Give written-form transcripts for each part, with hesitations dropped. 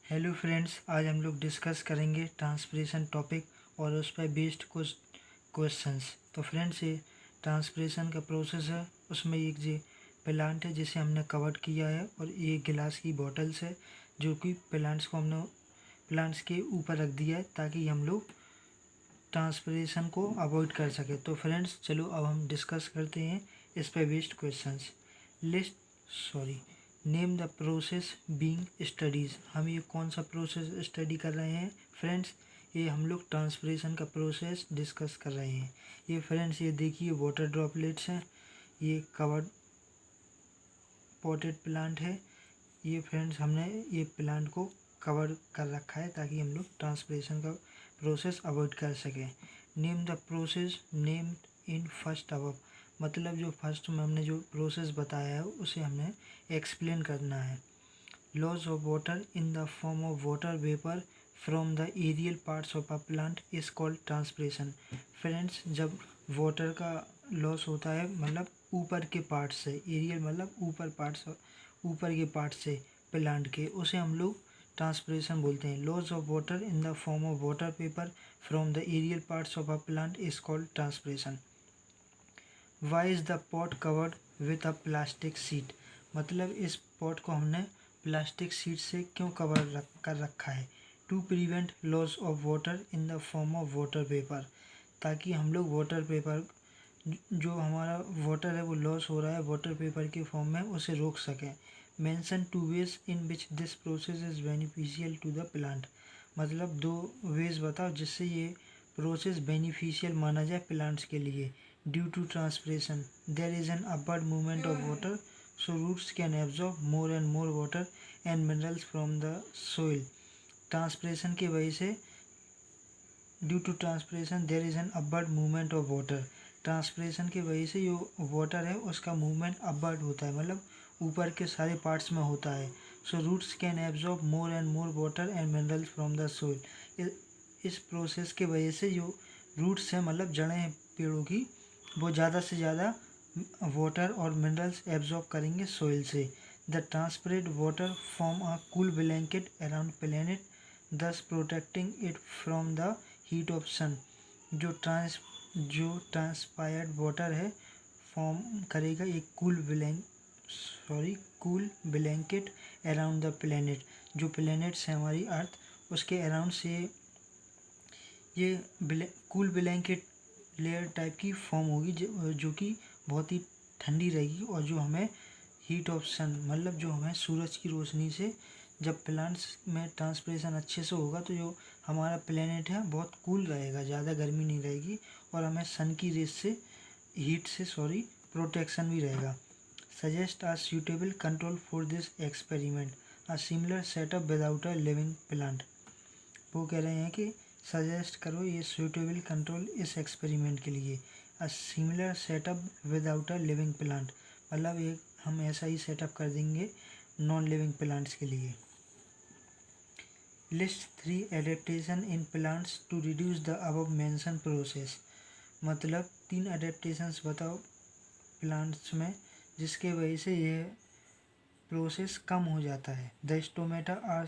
Hello friends, आज हम लोग डिस्कस करेंगे ट्रांसपिरेशन टॉपिक और उस पर बेस्ड कुछ क्वेश्चंस। तो फ्रेंड्स, ये ट्रांसपिरेशन का प्रोसेस है, उसमें एक ये प्लांट है जिसे हमने कवर किया है और ये गिलास की बॉटल्स है जो कि प्लांट्स को हमने प्लांट्स के ऊपर रख दिया है ताकि हम लोग ट्रांसपिरेशन को अवॉइड कर सके। तो फ्रेंड्स चलो अब हम डिस्कस करते हैं इस पर based questions. Name the process being studies. हम ये कौन सा प्रोसेस स्टडी कर रहे हैं फ्रेंड्स? ये हम लोग ट्रांसपिरेशन का प्रोसेस डिस्कस कर रहे हैं। ये फ्रेंड्स, ये देखिए वाटर ड्रॉपलेट्स हैं, ये कवर्ड पॉटेड प्लांट है। ये फ्रेंड्स हमने ये प्लांट को कवर कर रखा है ताकि हम लोग ट्रांसपिरेशन का प्रोसेस अवॉइड कर सकें। Name the process named in first above. मतलब जो फर्स्ट में हमने जो प्रोसेस बताया है उसे हमने एक्सप्लेन करना है। Loss of water in the form of water vapour from the aerial parts of a plant is called transpiration. Friends, जब वाटर का लॉस होता है मतलब ऊपर के पार्ट से, एरियल मतलब ऊपर के पार्ट से प्लांट के, उसे हम लोग ट्रांसपिरेशन बोलते हैं। Loss of water in the form of water paper from the aerial parts of a plant is called transpiration. Why is the pot covered with a plastic sheet. मतलब इस pot को हमने प्लास्टिक शीट से क्यों cover कर रखा है? To prevent loss of water in the form of water paper. ताकि हम लोग वाटर पेपर, जो हमारा वाटर है वो लॉस हो रहा है वाटर पेपर के फॉर्म में, उसे रोक सकें। Mention two ways in which this process is beneficial to the plant. मतलब दो वेज बताओ जिससे ये प्रोसेस बेनिफिशियल माना जाए प्लांट्स के लिए। Due to transpiration there is an upward movement of water, so roots can absorb more and more water and minerals from the soil. Transpiration की वजह से, due to transpiration there is an upward movement of water. Transpiration की वजह से जो water है उसका movement upward होता है, मतलब ऊपर के सारे पार्ट्स में होता है। So roots can absorb more and more water and minerals from the soil. इस प्रोसेस की वजह से जो रूट्स हैं, मतलब जड़ें हैं पेड़ों की, वो ज़्यादा से ज़्यादा वाटर और मिनरल्स एब्जॉर्ब करेंगे सोइल से। The transparent water form a cool blanket around planet, thus protecting it from the heat of sun. जो ट्रांसपायर्ड वाटर है फॉर्म करेगा एक cool blanket around the planet. जो प्लेनेट्स है हमारी अर्थ, उसके अराउंड से ये कूल ब्लैंकेट लेयर टाइप की फॉर्म होगी जो कि बहुत ही ठंडी रहेगी और जो हमें हीट ऑफ सन, मतलब जो हमें सूरज की रोशनी से, जब प्लांट्स में ट्रांसपिरेशन अच्छे से होगा तो जो हमारा प्लेनेट है बहुत कूल रहेगा, ज़्यादा गर्मी नहीं रहेगी और हमें सन की रेस से, हीट से प्रोटेक्शन भी रहेगा। Suggest a suitable control for this experiment, a similar setup without a living plant. वो कह रहे हैं कि सजेस्ट करो ये सूटेबल कंट्रोल इस एक्सपेरिमेंट के लिए। अ similar setup without a living plant, मतलब एक हम ऐसा ही सेटअप कर देंगे नॉन लिविंग प्लांट्स के लिए। List 3 adaptation in plants to reduce the above mentioned process. मतलब 3 एडेप्टेशंस बताओ प्लांट्स में जिसके वजह से ये प्रोसेस कम हो जाता है। द स्टोमेटा आर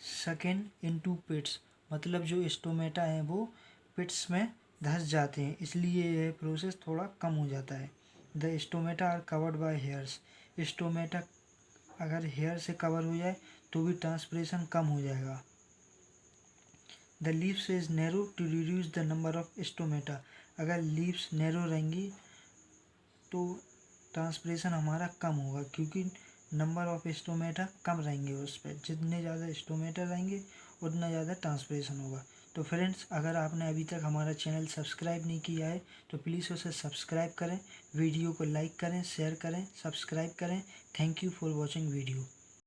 सकेन इनटू पिट्स। मतलब जो स्टोमेटा हैं वो पिट्स में धंस जाते हैं, इसलिए यह प्रोसेस थोड़ा कम हो जाता है। The stomata are covered by hairs. Stomata अगर हेयर से कवर हो जाए तो भी ट्रांसपिरेशन कम हो जाएगा। The leaves is narrow to reduce the number of stomata. अगर लीव्स नैरो रहेंगी तो ट्रांसपिरेशन हमारा कम होगा, क्योंकि नंबर ऑफ स्टोमेटा कम रहेंगे उस पर। जितने ज़्यादा स्टोमेटा रहेंगे उतना ज़्यादा ट्रांसपिरेशन होगा। तो फ्रेंड्स, अगर आपने अभी तक हमारा चैनल सब्सक्राइब नहीं किया है तो प्लीज़ उसे सब्सक्राइब करें, वीडियो को लाइक करें, शेयर करें, सब्सक्राइब करें। Thank you for watching video.